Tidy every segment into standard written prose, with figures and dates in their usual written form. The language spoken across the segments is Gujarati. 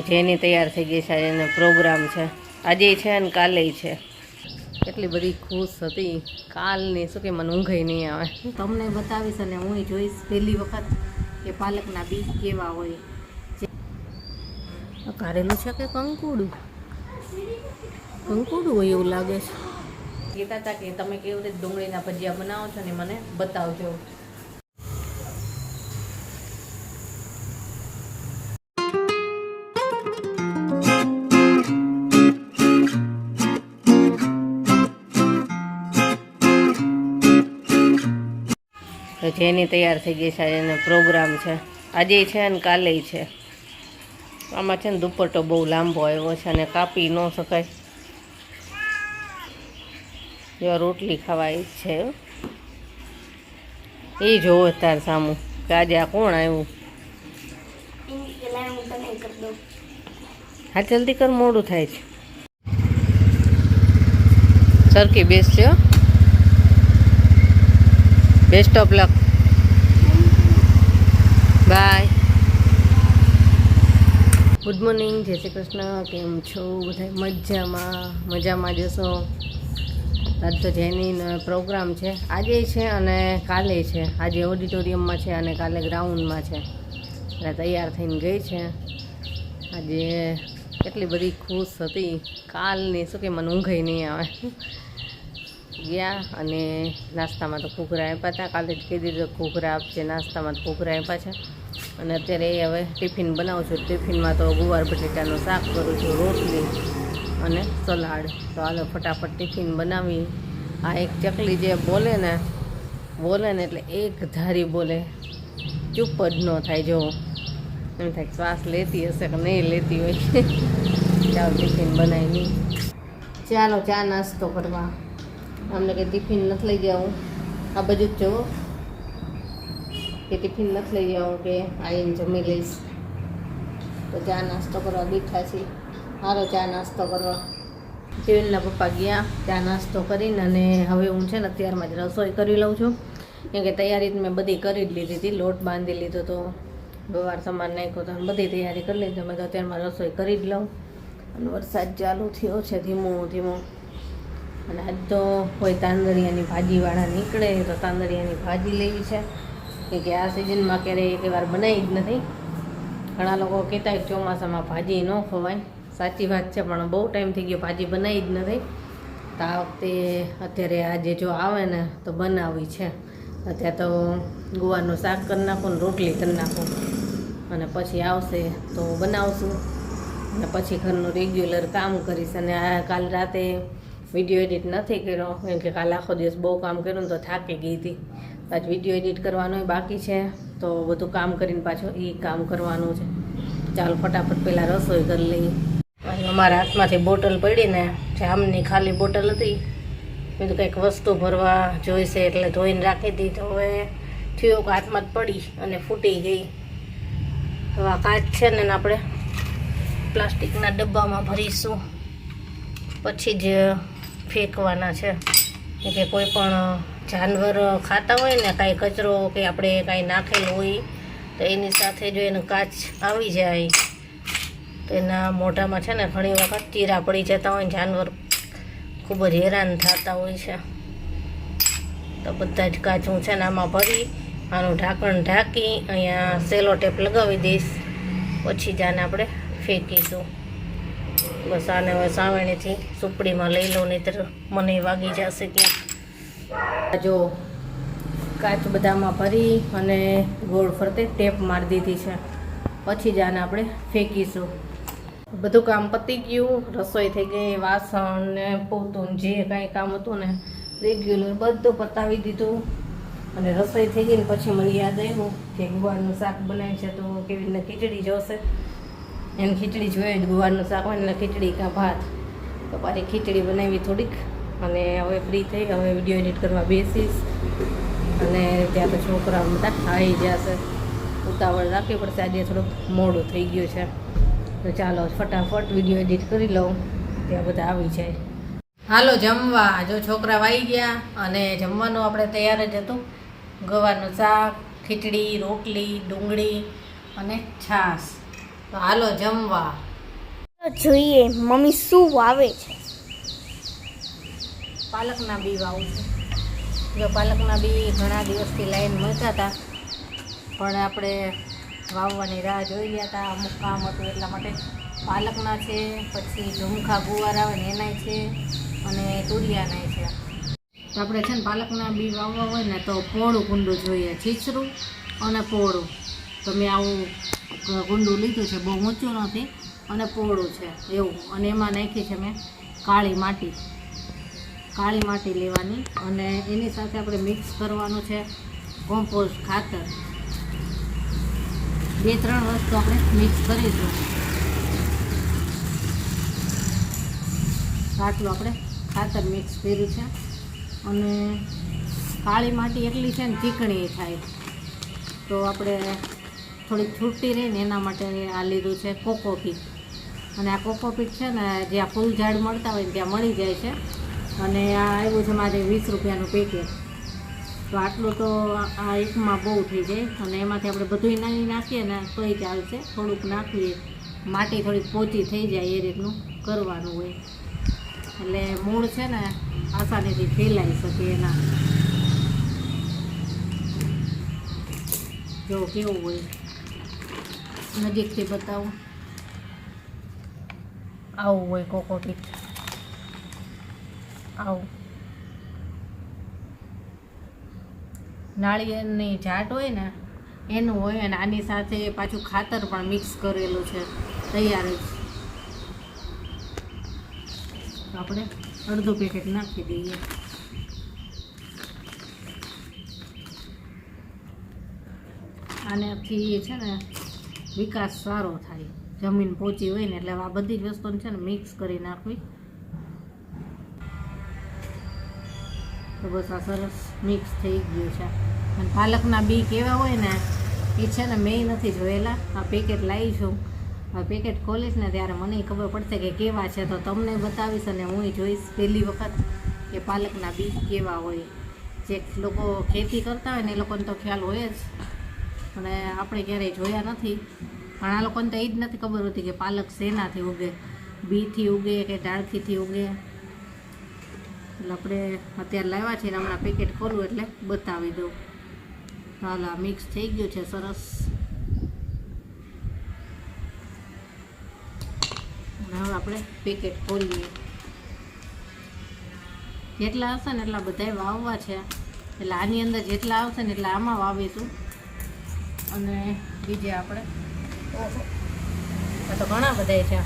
જેની તૈયાર થઈ ગઈ છે, એનો પ્રોગ્રામ છે આજે છે અને કાલે છે. એટલી બધી ખુશ હતી કાલની, શું કે મને ઊંઘ નહીં આવે. તમને બતાવીશ અને હું જોઈશ પહેલી વખત કે પાલકના બીજ કેવા હોય. કારેલું છે કે કંકુડું હોય એવું લાગે છે. કહેતા હતા કે તમે કેવી રીતે ડુંગળીના ભજીયા બનાવો છો ને મને બતાવજો. જેની તૈયાર થઈ ગઈ છે, એનો પ્રોગ્રામ છે આજે છે અને કાલે છે. આમાં છે ને દુપટ્ટો બહુ લાંબો આવ્યો છે અને કાપી ન શકાય. જો રોટલી ખવાય છે એ જોવો તાર સામું કે આજે આ કોણ આવ્યું. હા જલ્દી કર, મોડું થાય છે. સરખી બેસશે. Best of luck. Bye. Good morning, જય શ્રી કૃષ્ણ. કેમ છો બધા? મજામાં જશો. આજ તો જેની પ્રોગ્રામ છે આજે છે અને કાલે છે. આજે ઓડિટોરિયમમાં છે અને કાલે ગ્રાઉન્ડમાં છે. એટલે તૈયાર થઈને ગઈ છે. આજે એટલી બધી ખુશ હતી કાલની, શું કે મને ઊંઘ નહીં આવે. ગયા અને નાસ્તામાં તો ઘૂઘરા આપ્યા હતા. કાલે જ કહી દીધું ઘૂઘરા આપશે, નાસ્તામાં તો ઘૂઘરા આપ્યા છે. અને અત્યારે હવે ટિફિન બનાવું છું. ટિફિનમાં તો ગુવાર બટેટાનું શાક કરું છું, રોટલી અને સલાડ. તો હાલો ફટાફટ ટિફિન બનાવી. આ એક ચકલી જે બોલે ને એટલે એક ધારી બોલે, ચૂપ જ ન થાય. જો એમ થાય શ્વાસ લેતી હશે કે નહીં લેતી હોય. ચાલો ટિફિન બનાવી. ચાલો ચા નાસ્તો કરવા. અમને કે ટિફિન નથી લઈ જાઉં. આ બાજુ જ જુઓ કે ટિફિન નથી લઈ જાઉં, કે આવીને જમી લઈશ. તો ચા નાસ્તો કરવા બેઠા છીએ. હારો ચા નાસ્તો કરવા. જીવનના પપ્પા ગયા ચા નાસ્તો કરીને, અને હવે હું છે ને અત્યારમાં જ રસોઈ કરી લઉં છું. કેમ કે તૈયારી મેં બધી કરી જ લીધી હતી. લોટ બાંધી લીધો તો, ગવાર સમાન નાખ્યો તો, બધી તૈયારી કરી લીધી. મેં તો અત્યારમાં રસોઈ કરી જ લઉં. અને વરસાદ ચાલુ થયો છે ધીમો ધીમો. અને આજ તો કોઈ તાંદળિયાની ભાજીવાળા નીકળે તો તાંદળિયાની ભાજી લેવી છે. કે આ સિઝનમાં ક્યારેય એક વાર બનાવી જ નથી. ઘણા લોકો કહેતા હોય ચોમાસામાં ભાજી ન ખવાય. સાચી વાત છે, પણ બહુ ટાઈમ થઈ ગયો ભાજી બનાવી જ નથી. તો આ વખતે અત્યારે આજે જો આવે ને તો બનાવી છે. અત્યારે તો ગુવારનું શાક કરી નાખું ને રોટલી કરી નાખું, અને પછી આવશે તો બનાવશું. અને પછી ઘરનું રેગ્યુલર કામ કરીશ. અને આ કાલ રાતે વિડીયો એડિટ નથી કર્યો, કેમ કે કાલે આખો દિવસ બહુ કામ કર્યું ને તો થાકી ગઈ હતી. આજ વિડીયો એડિટ કરવાનો બાકી છે, તો બધું કામ કરીને પાછું એ કામ કરવાનું છે. ચાલો ફટાફટ પહેલાં રસોઈ કરી લઈએ. અને અમારા હાથમાંથી બોટલ પડી ને, જામની ખાલી બોટલ હતી. મેં તો કંઈક વસ્તુ ભરવા જોઈશે એટલે ધોઈને રાખી હતી. તો હવે થયો કે હાથમાં જ પડી અને ફૂટી ગઈ. હવે આ કાચ છે ને આપણે પ્લાસ્ટિકના ડબ્બામાં ભરીશું, પછી જ ફેંકવાના છે. કે કોઈ પણ જાનવર ખાતા હોય ને કાંઈ કચરો કે આપણે કાંઈ નાખેલું હોય તો એની સાથે જો એનો કાચ આવી જાય તો એના મોઢામાં છે ને ઘણી વખત ચીરા પડી જતા હોય. જાનવર ખૂબ જ હેરાન થતા હોય છે. તો બધા જ કાચ હું છે ને આમાં ભરી આનું ઢાંકણ ઢાંકી અહીંયા સેલો ટેપ લગાવી દઈશ. પછી જ આને આપણે ફેંકીશું. બસ આને હવે સાવણીથી સુપડીમાં લઈ લઉં, નહીંતર મને વાગી જશે ક્યાંક. જો કાચ બધામાં ભરી અને ગોળ ફરતે ટેપ મારી દીધી છે. પછી જ આને આપણે ફેંકીશું. બધું કામ પતી ગયું, રસોઈ થઈ ગઈ, વાસણ ને પોતું જે કાંઈ કામ હતું ને રેગ્યુલર બધું પતાવી દીધું. અને રસોઈ થઈ ગઈ ને પછી મને યાદ આવ્યું કે ગુવારનું શાક બનાવ્યું છે, તો કેવી રીતના ખીચડી જોશે. એને ખીચડી જોઈએ જ, ગુવારનું શાક હોય ને ખીચડી કાં ભાત. તો પાછી ખીચડી બનાવી થોડીક. અને હવે ફ્રી થઈ, હવે વિડીયો એડિટ કરવા બેસીશ. અને ત્યાં તો છોકરા બધા આવી જશે. ઉતાવળ રાખવી પડશે, આજે થોડુંક મોડું થઈ ગયું છે. તો ચાલો ફટાફટ વિડીયો એડિટ કરી લઉં, ત્યાં બધા આવી જાય. હાલો જમવા. જો છોકરા આવી ગયા અને જમવાનું આપણે તૈયાર જ હતું. ગવારનું શાક, ખીચડી, રોટલી, ડુંગળી અને છાશ. તો હાલો જમવા. જોઈએ મમ્મી શું વાવે છે. પાલકના બી વાવું છે. જો પાલકના બી ઘણા દિવસથી લાઈન મળતા હતા, પણ આપણે વાવવાની રાહ જોઈ રહ્યા હતા. અમુક કામ હતું એટલા માટે. પાલકના છે, પછી ઝુમખા ગુવાર આવે ને એનાય છે, અને તુરિયાનાય છે. તો આપણે છે ને પાલકના બી વાવવા હોય ને તો પોળું કુંડું જોઈએ, છીછરું અને પોળું. તો મેં આવું કુંડું લીધું છે, બહુ ઊંચું નથી અને પોળું છે એવું. અને એમાં નાખી છે મેં કાળી માટી. કાળી માટી લેવાની અને એની સાથે આપણે મિક્સ કરવાનું છે કોમ્પોસ્ટ ખાતર. 2-3 વસ્તુ આપણે મિક્સ કરીશું. આટલું આપણે ખાતર મિક્સ કર્યું છે. અને કાળી માટી એટલી છે ને ચીકણી થાય, તો આપણે થોડીક છૂટી રહીને એના માટે આ લીધું છે કોકોપીટ. અને આ કોકોપીટ છે ને જ્યાં ફૂલ ઝાડ મળતા હોય ને ત્યાં મળી જાય છે. અને આ આવ્યું છે મારે 20 રૂપિયાનું પેકેટ. તો આટલું તો આ એકમાં બહુ થઈ જાય. અને એમાંથી આપણે બધું નાની નાખીએ ને તોય ચાલશે. થોડુંક નાખીએ, માટી થોડીક પોચી થઈ જાય એ રીતનું કરવાનું હોય, એટલે મૂળ છે ને આસાનીથી ફેલાઈ શકે એના. જો કેવું હોય, નજીકથી બતાવું. આવું હોય કોકોપીટ, આવું નાળિયેરની ઝાટ હોય ને એનું હોય. અને આની સાથે પાછું ખાતર પણ મિક્સ કરેલું છે તૈયાર જ. આપણે અડધું પેકેટ નાખી દઈએ. આનાથી છે ને વિકાસ સારો થાય. જમીન પોચી હોય ને એટલે આ બધી જ વસ્તુને છે ને મિક્સ કરી નાખવી. તો બસ આ સરસ મિક્સ થઈ ગયું છે. અને પાલકના બી કેવા હોય ને એ છે ને મેં નથી જોયેલા. આ પેકેટ લાવી છું. આ પેકેટ ખોલીશ ને ત્યારે મને ખબર પડશે કે કેવા છે. તો તમને બતાવીશ અને હું જોઈશ પહેલી વખત કે પાલકના બી કેવા હોય. જે લોકો ખેતી કરતા હોય ને એ લોકોને તો ખ્યાલ હોય જ, અને આપણે ક્યારેય જોયા નથી. પણ આ લોકોને તો એ જ નથી ખબર હોતી કે પાલક શેનાથી ઉગે, બીથી ઉગે કે ડાળખીથી ઉગે. એટલે આપણે અત્યારે લાવ્યા છીએ ને હમણાં પેકેટ ખોલવું એટલે બતાવી દઉં. હાલ આ મિક્સ થઈ ગયું છે સરસ. હવે આપણે પેકેટ ખોલીએ. જેટલા હશે ને એટલા બધાય વાવવા છે. એટલે આની અંદર જેટલા આવશે ને એટલે આમાં વાવીશું. અને બીજે આપણે ઓહો આ તો ઘણા બધા છે.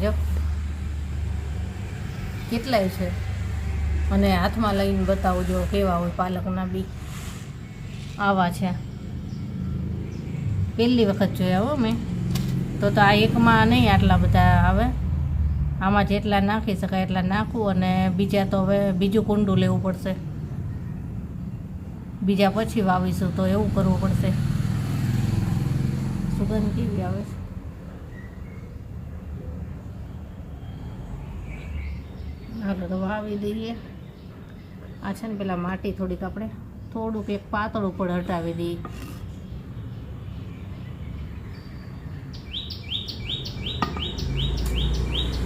જો કેટલાય છે. અને હાથમાં લઈને બતાવું જો કેવા હોય પાલકના બી. આવા છે, પહેલી વખત જોયા હો મેં. તો આ એકમાં નહીં આટલા બધા આવે. આમાં જેટલા નાખી શકાય એટલા નાખવું. અને બીજા તો હવે બીજું કુંડું લેવું પડશે. બીજા પછી વાવીશું તો એવું કરવું પડશે. સુગંધ કેવી આવે છે. હાલો તો વાવી દઈએ. આ છે ને પેલા માટી થોડીક આપણે થોડુંક એક પાતળું ઉપર હટાવી દઈએ.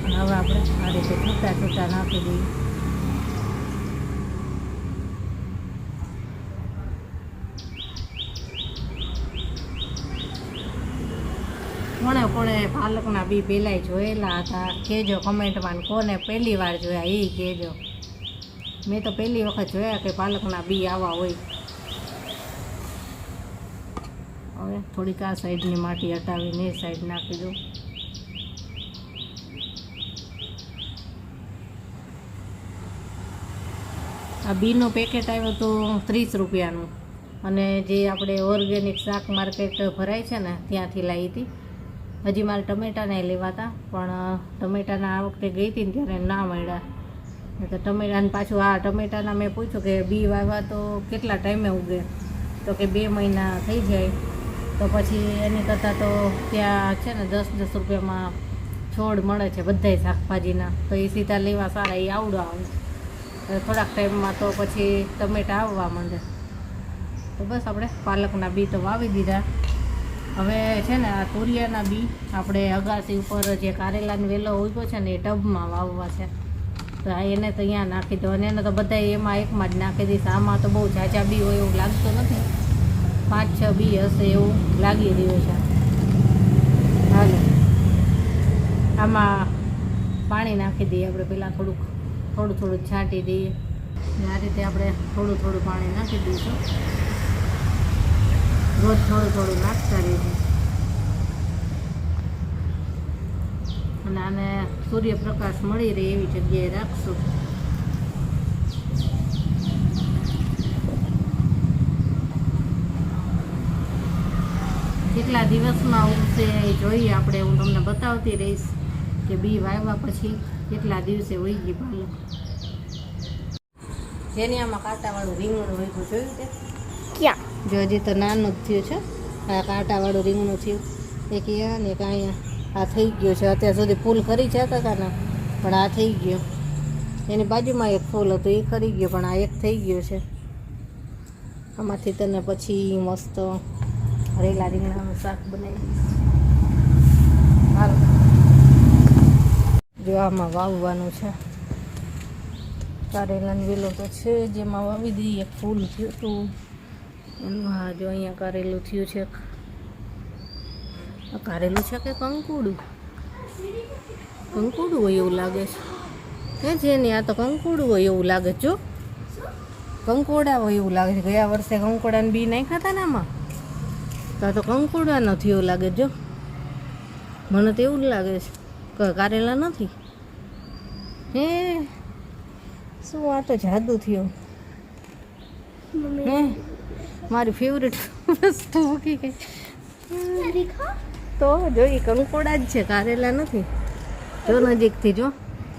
અને હવે આપણે આ રીતે છૂટા છૂટા નાખી દઈએ. કોણે પાલકના બી પહેલાંય જોયેલા હતા કહેજો કમેન્ટમાં. કોને પહેલી વાર જોયા એ કહેજો. મેં તો પહેલી વખત જોયા કે પાલકના બી આવા હોય. હવે થોડીક આ સાઈડની માટી હટાવીને એ સાઈડ નાખી દઉં. આ બીનું પેકેટ આવ્યું હતું 30 રૂપિયાનું. અને જે આપણે ઓર્ગેનિક શાક માર્કેટ ભરાય છે ને ત્યાંથી લાવી હતી. હજી મારે ટમેટાને લેવા હતા, પણ ટમેટાના આ વખતે ગઈ હતી ને ત્યારે ના મળ્યા. તો ટમેટાને પાછું આ ટમેટાના મેં પૂછ્યું કે બી વાવવા તો કેટલા ટાઈમે ઉગે. તો કે 2 મહિના થઈ જાય. તો પછી એની કરતાં તો ત્યાં છે ને 10-10 રૂપિયામાં છોડ મળે છે બધાય શાકભાજીના. તો એ સીધા લેવા સારા. એ આવડો આવે થોડાક ટાઈમમાં તો પછી ટમેટા આવવા માંડે. તો બસ આપણે પાલકના બી તો વાવી દીધા. હવે છે ને આ તુરિયાના બી આપણે અગાસી ઉપર જે કારેલાનો વેલો ઉગ્યો છે ને એ ટબમાં વાવવા છે. તો આ એને તો અહીંયા નાખી દો અને એને તો બધા એમાં એકમાં જ નાખી દઈશ. આમાં તો બહુ ઝાઝા બી હોય એવું લાગતું નથી, 5-6 બી હશે એવું લાગી રહ્યું છે. હાલો આમાં પાણી નાખી દઈએ આપણે, પહેલાં થોડું છાંટી દઈએ. આ રીતે આપણે થોડું પાણી નાખી દઈશું. રોજ થોડું નાખતા રહીશું અને આને સૂર્યપ્રકાશ મળી રહે એવી જગ્યાએ રાખશું. કેટલા દિવસમાં ઉગશે એ જોઈએ આપણે. હું તમને બતાવતી રહીશ કે બી વાવ્યા પછી કેટલા દિવસે ઉગી પાલક. જેની આમાં કાંટાવાળું રીંગણું ઉગ્યું જોયું તે? ક્યાં? જો હજી તો નાનું જ થયું છે. આ કાંટાવાળું રીંગણું થયું એક અહીંયા ને એક અહીંયા. આ થઈ ગયો છે. અત્યાર સુધી ફૂલ ખરી જતા હતા ને, પણ આ થઈ ગયો. એની બાજુમાં એક ફૂલ હતું એ ખરી ગયો, પણ આ એક થઈ ગયો છે. આમાંથી તને પછી મસ્ત રેલા રીંગણાનું શાક બનાવી હાલ. જો આમાં વાવવાનું છે કારેલાનો વેલો તો છે, જેમાં વાવી દઈએ. એક ફૂલ થયું હતું એનું. હા જો અહીંયા કારેલું થયું છે. આ કારેલું છે કે કંકુડું હોય એવું લાગે છે. છે ને આ તો કંકુડું હોય એવું લાગે છે. જો કંકોડા હોય એવું લાગે છે. ગયા વર્ષે કંકોડાને બી નાખ્યા હતા ને આમાં, તો કંકોડા નથી એવું લાગે. જો મને તો એવું જ લાગે છે કારેલા નથી. હે શું આ તો જાદુ થયો. હે મારી ફેવરેટ વસ્તુ મૂકી ગઈ. તો જો એ કંકોડા જ છે, કારેલા નથી. જો નજીકથી જો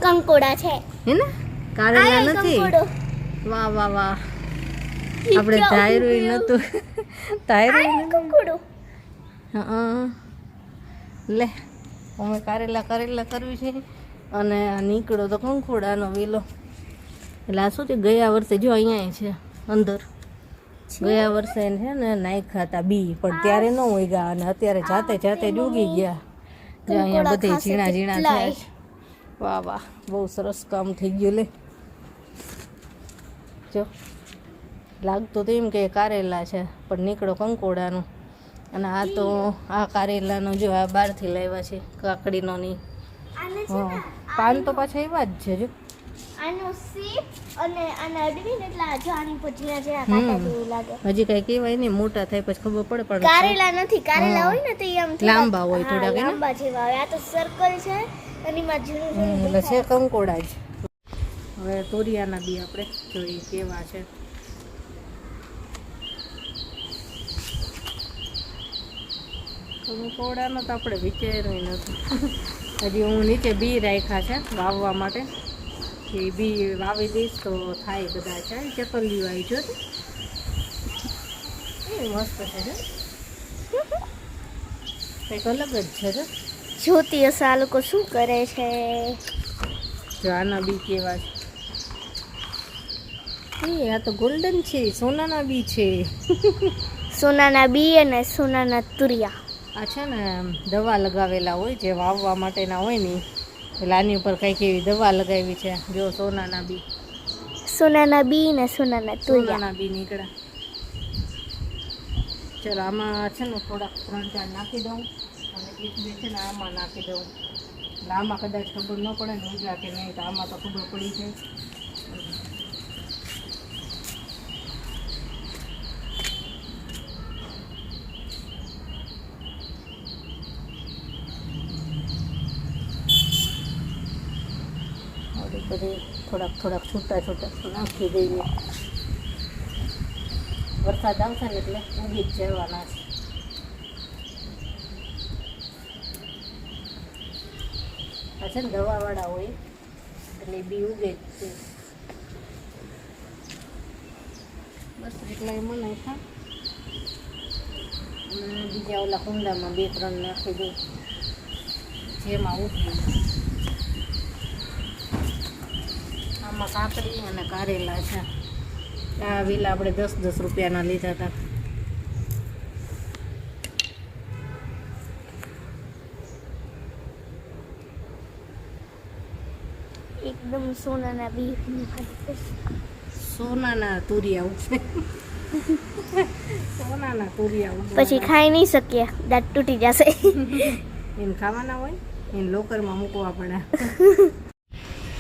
કંકોડા છે હે ને, કારેલા નથી. વાહ વાહ વાહ, આપણે ધાર્યું નતું. ધાર્યું કંકોડો. હા લે અમે કારેલા કરવી છે અને આ નીકળો તો કંકોડાનો વેલો. એટલે આ શું છે, ગયા વર્ષે જો અહીંયા છે અંદર, ગયા વર્ષે છે ને નાખ્યા હતા બી, પણ ત્યારે ન ઉગ્યા અને અત્યારે જાતે જ ઉગી ગયા. જો અહીંયા બધે ઝીણા થયા છે. વાહ વાહ, બહુ સરસ કામ થઈ ગયું. લે જો લાગતું તો એમ કે કારેલા છે, પણ નીકળો કંકોડાનું. અને આ તો આ કારેલાનો જો આ બહારથી લાવ્યા છે, કાકડીનો નહીં. હા પાન તો પાછા એવા જ છે. જો આનો શેપ અને આના અડવીને એટલે આ જો આની પર ઝીણા કાંટા જેવું લાગે. હજી કઈ કહેવાય નહીં, મોટા થાય પછી ખબર પડે. પણ કારેલા નથી, કારેલા હોય ને તો આમ લાંબા હોય થોડા, કે લાંબા જેવા હોય. આ તો સર્કલ છે અને એમાં ઝીણું એટલે છે કંકોડા જ. હવે તોરિયાના બી આપણે જોઈએ કેવા છે. કંકોડાનો તો આપણે વિચાર્યું નથી. હજી હું નીચે બી રાખ્યા છે વાવવા માટે, કે બી વાવી દઈશ તો થાય કદાચ. ચકલીઓ આવી જો એ મસ્ત છે. કંઈક અલગ જ છે. જોતી હશે આ લોકો શું કરે છે. જો આના બી કેવા છે. આ તો ગોલ્ડન છે, સોનાના બી છે. સોનાના બી અને સોનાના તુરિયા. આ છે ને દવા લગાવેલા હોય, જે વાવવા માટેના હોય ને, એટલે આની ઉપર કંઈક એવી દવા લગાવી છે. જો સોનાના બી ને સોનાના તુરિયા બી નીકળ્યા. ચલો આમાં છે ને થોડાક 3-4 નાખી દઉં અને એક બે છે ને આમાં નાખી દઉં. એટલે આમાં કદાચ ખબર ન પડે ને ઉગ્યા કે નહીં, તો આમાં તો ખબર પડી છે. બધે થોડાક છૂટા નાખી દઈએ. વરસાદ આવશે ને એટલે ઉગી જ જવાના છે. આ છે ને દવાવાળા હોય એટલે બી ઉગે જ છે. બસ એટલા એમાં નાખા અને બીજા ઓલા કુંડામાં 2-3 નાખી દઉં, જેમાં ઉગે. આમાં કાકડી અને કારેલા છે. આ વેલા આપણે 10-10 રૂપિયાના લીધા હતા. એકદમ સોનાના બીફની ભાજી. સોનાના તુરિયા ઉઠશે. સોનાના તુરિયા ઉઠશે. પછી ખાઈ નહીં શકીએ, દાંત તૂટી જશે. એને ખાવાના હોય એને લોકરમાં મૂકવા પડે.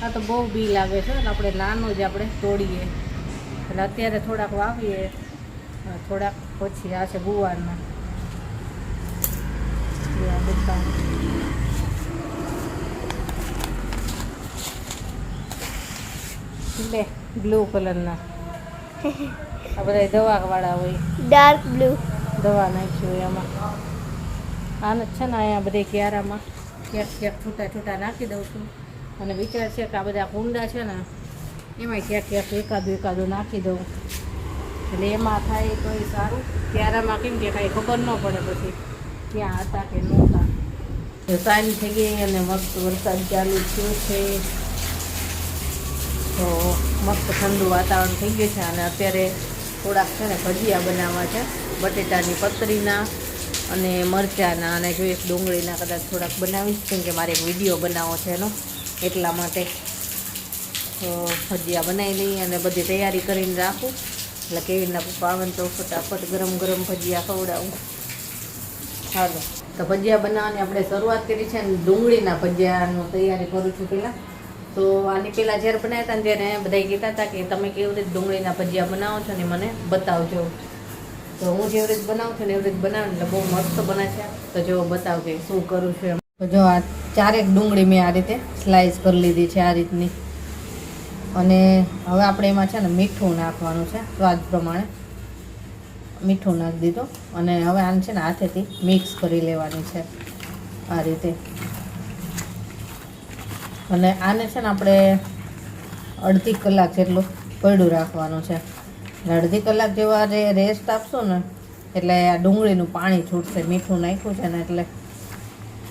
આ તો બહુ બી લાગે છે એટલે આપણે નાનો જ આપણે તોડીએ. એટલે અત્યારે થોડાક વાવીએ, થોડાક પછી આ છે ગુવારના. બધા બે બ્લુ કલરના આ બધા દવાવાળા હોય, ડાર્ક બ્લુ. દવા નાખી હોય એમાં. આને છે ને અહીંયા બધે ક્યારામાં ક્યાંક ક્યાંક છૂટા છૂટા નાખી દઉં છું. અને વિચાર છે કે આ બધા કુંડા છે ને એમાં ક્યાંક ક્યાંક એકાદું નાખી દઉં એટલે એમાં થાય તો એ સારું. ક્યારામાં કેમ કે કાંઈ ખબર ન પડે પછી ક્યાં હતા કે નહોતા. સાંજ થઈ ગઈ અને મસ્ત વરસાદ ચાલુ થયો છે તો મસ્ત ઠંડુ વાતાવરણ થઈ ગયું છે. અને અત્યારે થોડાક છે ને ભજીયા બનાવવા છે, બટેટાની પતરીના અને મરચાંના અને જોઈએ ડુંગળીના કદાચ થોડાક બનાવીશ કેમ કે મારે એક વિડીયો બનાવવો છે એનો, એટલા માટે. તો ભજીયા બનાવી લઈએ અને બધી તૈયારી કરીને રાખું એટલે કેવીના પપ્પા આવે તો ફટાફટ ગરમ ગરમ ભજીયા ખવડાવું. ચાલો તો ભજીયા બનાવવાની આપણે શરૂઆત કરી છે અને ડુંગળીના ભજીયાનું તૈયારી કરું છું પહેલાં. તો આની પહેલાં જ્યારે બનાવ્યા હતા ને ત્યારે બધા કહેતા હતા કે તમે કેવી રીતે ડુંગળીના ભજીયા બનાવો છો ને મને બતાવજો. તો હું જેવી રીતે બનાવું છું ને એવી રીતે બનાવું એટલે બહુ મસ્ત બને છે. તો જો બતાવજો શું કરું છું એમ. તો જો આ ચારેક ડુંગળી મેં આ રીતે સ્લાઈસ કરી લીધી છે આ રીતની. અને હવે આપણે એમાં છે ને મીઠું નાખવાનું છે, સ્વાદ પ્રમાણે મીઠું નાખી દીધું. અને હવે આને છે ને હાથેથી મિક્સ કરી લેવાની છે આ રીતે. અને આને છે ને આપણે અડધી કલાક જેટલું પડ્યું રાખવાનું છે. અડધી કલાક જેવા રેસ્ટ આપશો ને એટલે આ ડુંગળીનું પાણી છૂટશે, મીઠું નાખ્યું છે ને એટલે.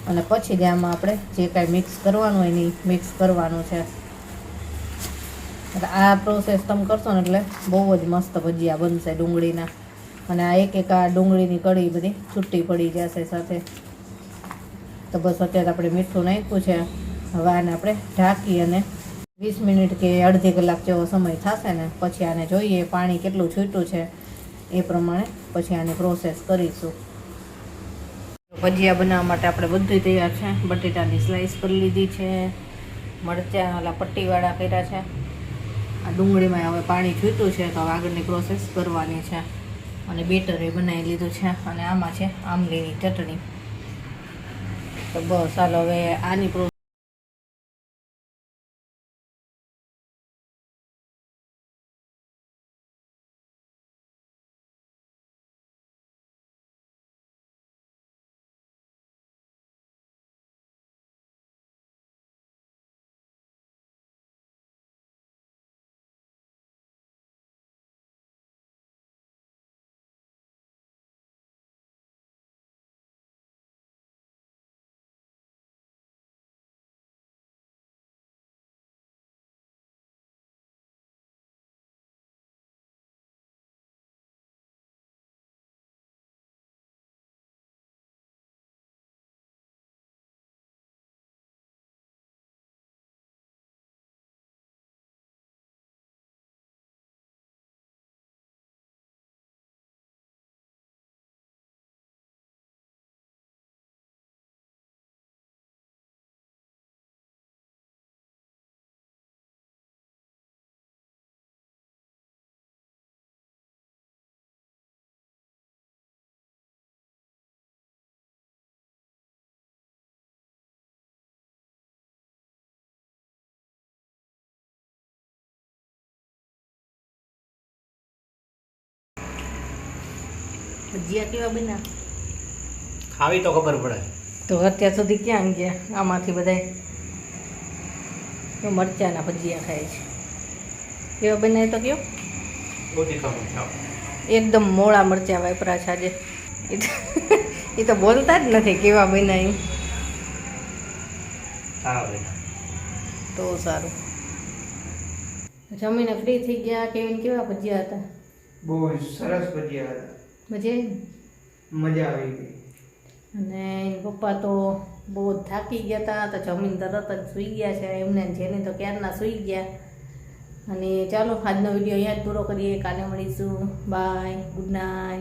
અને પછી જ આમાં આપણે જે કાંઈ મિક્સ કરવાનું હોય એ મિક્સ કરવાનું છે. એટલે આ પ્રોસેસ તમે કરશો ને એટલે બહુ જ મસ્ત ભજીયા બનશે ડુંગળીના. અને આ એક આ ડુંગળીની કળી બધી છૂટી પડી જશે સાથે. તો બસ અત્યારે આપણે મીઠું નાખ્યું છે. હવે આને આપણે ઢાંકી અને 20 મિનિટ કે અડધી કલાક જેવો સમય થશે ને પછી આને જોઈએ પાણી કેટલું છૂટ્યું છે એ પ્રમાણે પછી આની પ્રોસેસ કરીશું. ભજીયા બનાવવા માટે આપણે બધું તૈયાર છે. બટેટાની સ્લાઈસ કરી લીધી છે, મરચાં ઓલા પટ્ટીવાળા કર્યા છે. આ ડુંગળીમાં હવે પાણી છૂટ્યું છે તો હવે આગળની પ્રોસેસ કરવાની છે. અને બેટર એ બનાવી લીધું છે. અને આમાં છે આંબલીની ચટણી. તો બસ ચાલો હવે આની પ્રોસેસ ભજીયા કેવા બન્યા ખાવી તો ખબર પડે. તો અત્યાર સુધી ક્યાં ગયા આમાંથી બધાય મરચાંના ભજીયા ખાય છે. કેવા બનાય તો કયો? બહુ તીખા ખાવ. એકદમ મોળા મરચાં વાપરા છે આજે. એ તો બોલતા જ નથી કેવા બનાય. સારા બન્યા. તો સારું. જમીને ફ્રી થઈ ગયા. કેવીને કેવા ભજીયા હતા? બહુ સરસ ભજીયા હતા, મજા આવી? મજા આવી ગઈ. અને એના પપ્પા તો બહુ જ થાકી ગયા હતા તો જમીન તરત જ સૂઈ ગયા છે એમને ને જેને તો ક્યારના સૂઈ ગયા. અને ચાલો આજનો વિડીયો અહીંયા જ પૂરો કરીએ. કાલે મળીશું. Bye, good night.